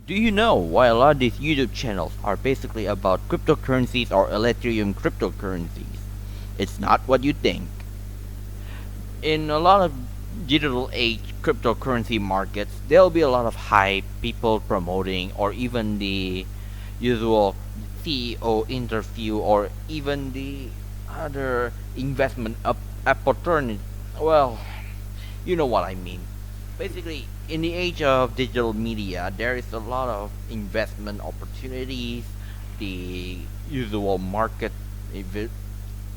Do you know why a lot of these YouTube channels are basically about cryptocurrencies or Ethereum cryptocurrencies? It's not what you think. In a lot of digital age cryptocurrency markets, there'll be a lot of hype, people promoting, or even the usual CEO interview, or even the other investment opportunity. Well, you know what I mean. Basically, in the age of digital media, there is a lot of investment opportunities, the usual market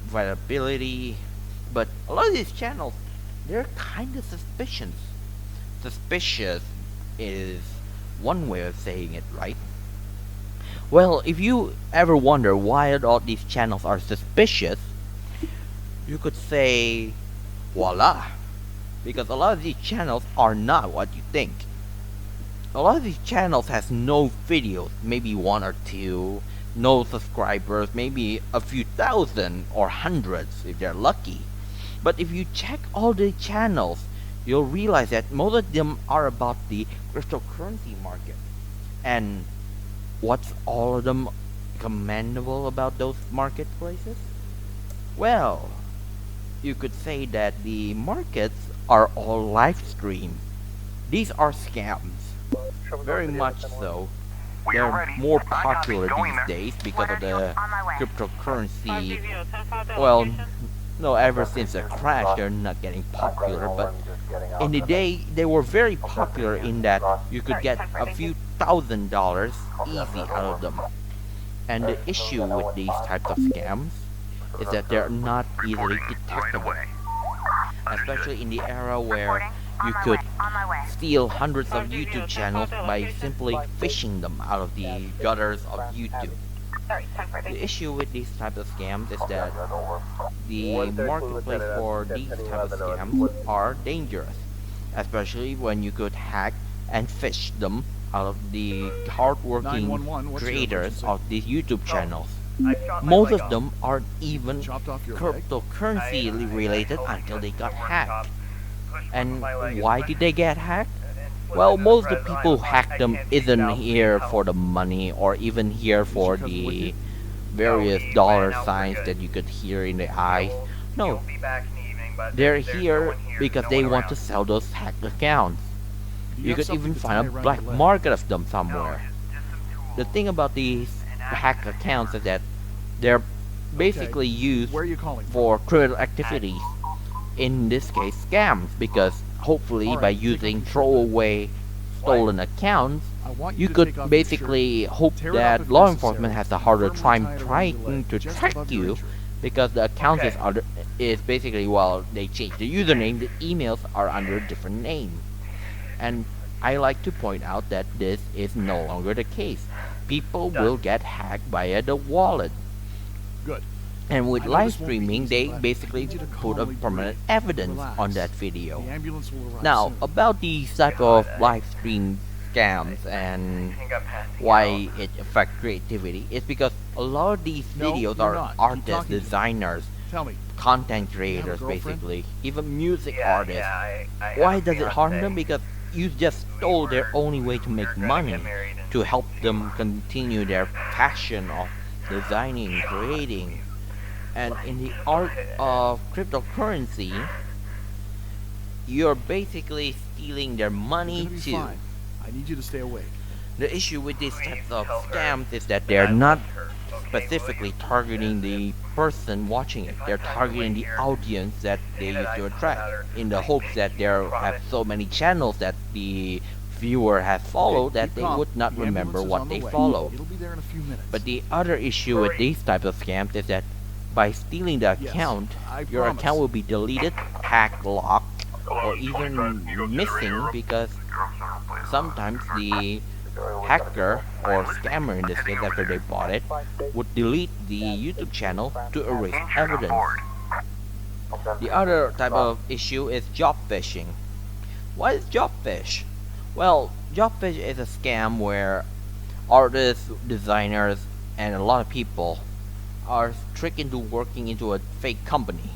availability, but a lot of these channels, they're kind of suspicious. Suspicious is one way of saying it, right? Well, if you ever wonder why all these channels are suspicious, you could say, voila, because a lot of these channels are not what you think. A lot of these channels has no videos, maybe one or two, no subscribers, maybe a few thousand or hundreds if they're lucky. But if you check all the channels, you'll realize that most of them are about the cryptocurrency market. And what's all of them commendable about those marketplaces? Well, you could say that the markets are all live streamed. These are scams, very much so. They're more popular these days because of the cryptocurrency. Well, no, ever since the crash, they're not getting popular. But in the day, they were very popular in that you could get a few $1,000s easy out of them. And the issue with these types of scams is that they're not easily detectable, especially in the era where you could steal hundreds of YouTube channels by simply phishing them out of the gutters of YouTube. The issue with these types of scams is that the marketplace for these types of scams are dangerous, especially when you could hack and phish them out of the hardworking creators of these YouTube channels. Most of them aren't even cryptocurrency related until they got hacked. And why did they get hacked? Well, most of the people who hacked them isn't here for the money or even here for the various dollar signs that you could hear in the eyes. No, they're here because they want to sell those hacked accounts. You could even find a black market of them somewhere. The thing about these hacked accounts is that they're basically used for criminal activities. In this case, scams, because hopefully by using throwaway stolen accounts, you could basically hope that law enforcement has a harder time trying to track you, because the account is basically, well, they change the username, the emails are under a different name. And I like to point out that this is no longer the case. People will get hacked via the wallet. Good. And with live streaming, they basically put a permanent evidence on that video. Now, about these type of live stream scams and why it affects creativity, it's because a lot of these videos are artists, designers, content creators, basically, even music artists. Why does it harm them? Because you just stole their only way to make money, to help them continue their passion of designing, creating. And in the art of cryptocurrency, you're basically stealing their money too. I need you to stay awake. The issue with these types of scams is that they're not specifically targeting the person watching it. They're targeting the audience that they used to attract, in the hopes that they have so many channels that the viewer has followed that they would not remember what they followed. But the other issue with these types of scams is that by stealing the account, your account will be deleted, hacked, locked, or even missing, because sometimes the hacker or scammer, in this case after they bought it, would delete the YouTube channel to erase evidence. The other type of issue is job phishing. What is job phish? Well, job phish is a scam where artists, designers, and a lot of people are tricked into working into a fake company.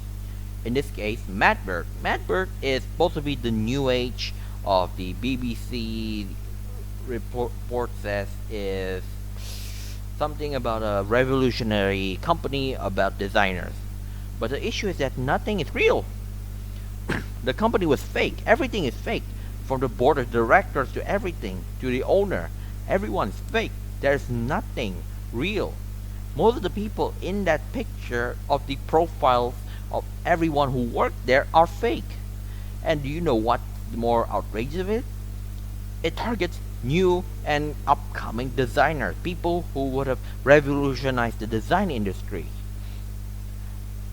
In this case, Matt Bird is supposed to be the new age of the BBC report says is something about a revolutionary company about designers. But the issue is that nothing is real. The company was fake. Everything is fake. From the board of directors to everything, to the owner. Everyone's fake. There's nothing real. Most of the people in that picture of the profiles of everyone who worked there are fake. And do you know what more outrageous of it? It targets new and upcoming designers, people who would have revolutionized the design industry.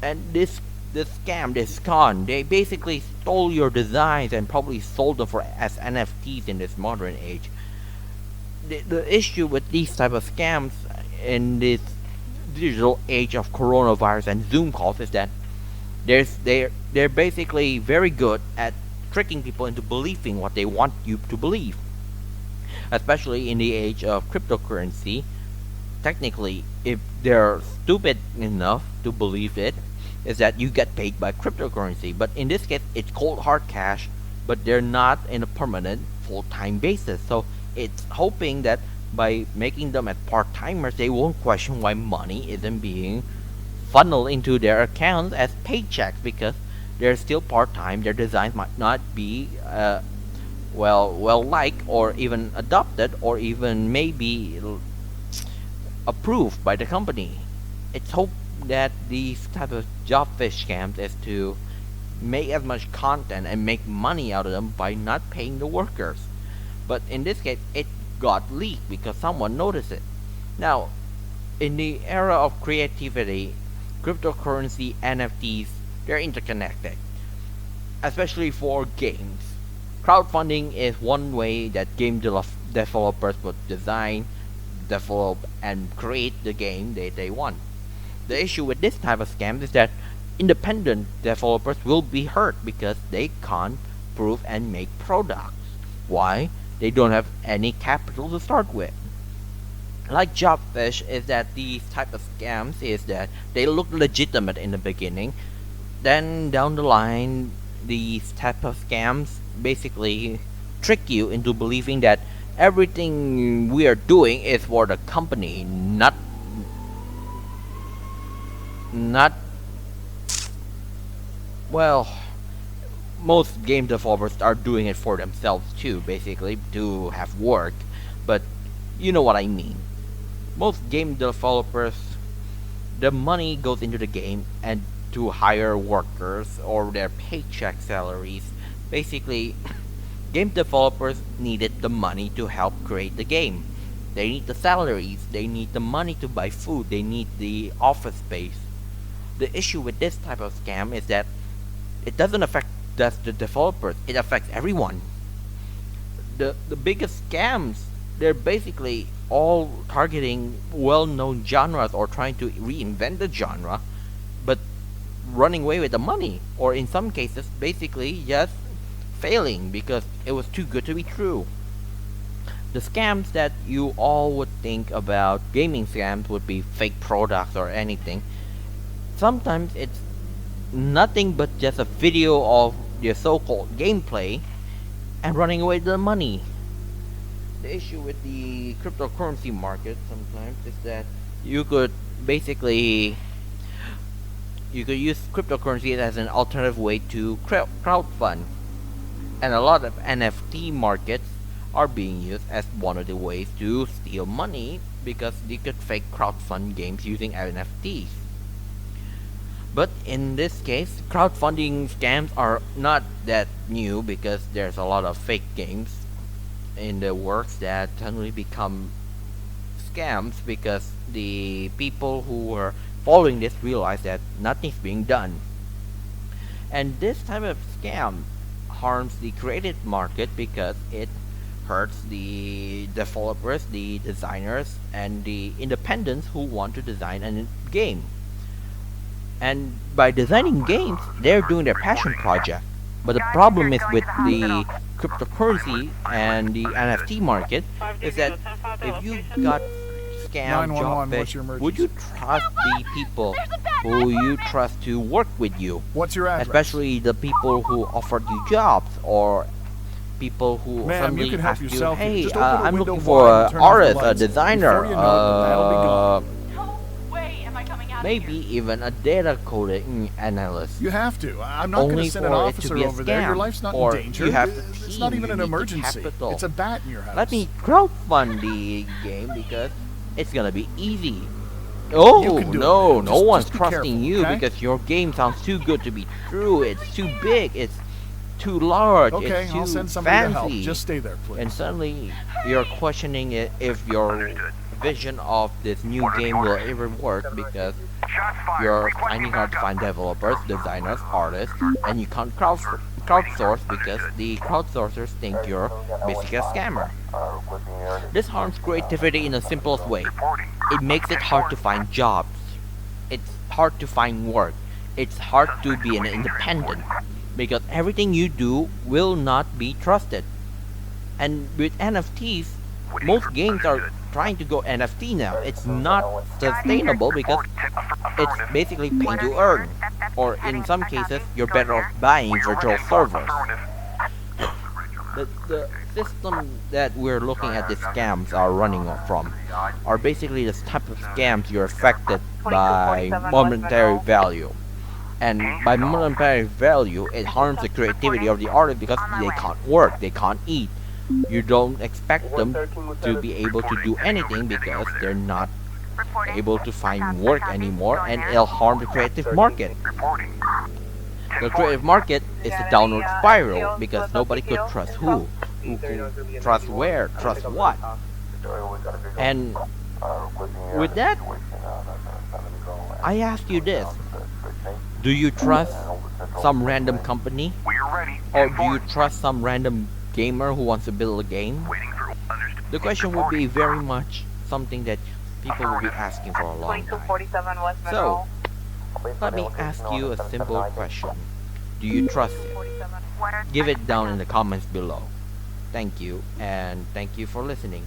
And this scam, this con, they basically stole your designs and probably sold them for as NFTs in this modern age. The issue with these type of scams in this digital age of coronavirus and Zoom calls is that they're basically very good at tricking people into believing what they want you to believe. Especially in the age of cryptocurrency, technically, if they're stupid enough to believe it, is that you get paid by cryptocurrency. But in this case, it's cold hard cash, but they're not in a permanent full-time basis. So it's hoping that by making them as part-timers, they won't question why money isn't being funneled into their accounts as paychecks, because they're still part-time. Their designs might not be well liked or even adopted or even maybe approved by the company. It's hope that these type of job fish scams is to make as much content and make money out of them by not paying the workers. But in this case, it got leaked because someone noticed it. Now, in the era of creativity, cryptocurrency, NFTs, they're interconnected, especially for games. Crowdfunding is one way that game developers would design, develop, and create the game that they want. The issue with this type of scam is that independent developers will be hurt because they can't prove and make products. Why? They don't have any capital to start with. Like Jobfish is that these type of scams is that they look legitimate in the beginning, then down the line these type of scams basically trick you into believing that everything we are doing is for the company, not well, most game developers are doing it for themselves too, basically to have work, but you know what I mean. Most game developers, the money goes into the game and to hire workers or their paycheck salaries. Basically, game developers needed the money to help create the game. They need the salaries, they need the money to buy food, they need the office space. The issue with this type of scam is that it doesn't affect just the developers, it affects everyone. The biggest scams, they're basically all targeting well-known genres or trying to reinvent the genre, but running away with the money, or in some cases basically just failing because it was too good to be true. The scams that you all would think about gaming scams would be fake products or anything. Sometimes it's nothing but just a video of your so-called gameplay and running away with the money. The issue with the cryptocurrency market sometimes is that you could basically use cryptocurrency as an alternative way to crowdfund, and a lot of NFT markets are being used as one of the ways to steal money because you could fake crowdfund games using NFTs. But in this case, crowdfunding scams are not that new because there's a lot of fake games in the works that suddenly become scams because the people who were following this realize that nothing's being done. And this type of scam harms the creative market because it hurts the developers, the designers, and the independents who want to design a game. And by designing games, they're doing their passion project. But the problem is with the cryptocurrency and the NFT market is that if you got scam 911, what's Jobfish, your emergency? would you trust the people who you trust to work with you? What's your address? Especially the people who offered you jobs or people who Ma'am, you suddenly can help ask you, yourself here. hey, Just open the I'm window looking for wide and an turn off the artist, a lights. designer, Before you know it, that'll be gone. No way am I coming out maybe of here. even a data coding analyst. You have to. I'm not going Only to send an for it to officer be a over there. Your scam, life's not or in danger. you have the It's team, not even you an need the emergency. capital. It's a bat in your house. Let me crowdfund the game because it's gonna be easy. Oh You can do it, no, man. no Just one's be trusting careful, you okay? because your game sounds too good to be true. It's too big. It's too large. Okay, it's too I'll send somebody to help. fancy. Just stay there, please. And suddenly you're questioning it if your vision of this new game will ever work because you're finding hard to find developers, designers, artists, and you can't crowdsource because the crowdsourcers think you're basically a scammer. This harms creativity in the simplest way. It makes it hard to find jobs. It's hard to find work. It's hard to be an independent because everything you do will not be trusted. And with NFTs, most games are trying to go NFT now. It's not sustainable because it's basically pay to earn. Or in some cases, you're better off buying virtual servers. The system that we're looking at the scams are running from are basically the type of scams you're affected by momentary value. And by monetary value, it harms the creativity of the artist because they can't work, they can't eat. You don't expect them to be able to do anything because they're not able to find work anymore, and it'll harm the creative market. The creative market is a downward spiral because nobody could trust who could trust where, trust what. And with that, I ask you this. Do you trust some random company? Or do you trust some random gamer who wants to build a game? The question would be very much something that people will be asking for a long time. So, let me ask you a simple question. Do you trust it? Give it down in the comments below. Thank you, and thank you for listening.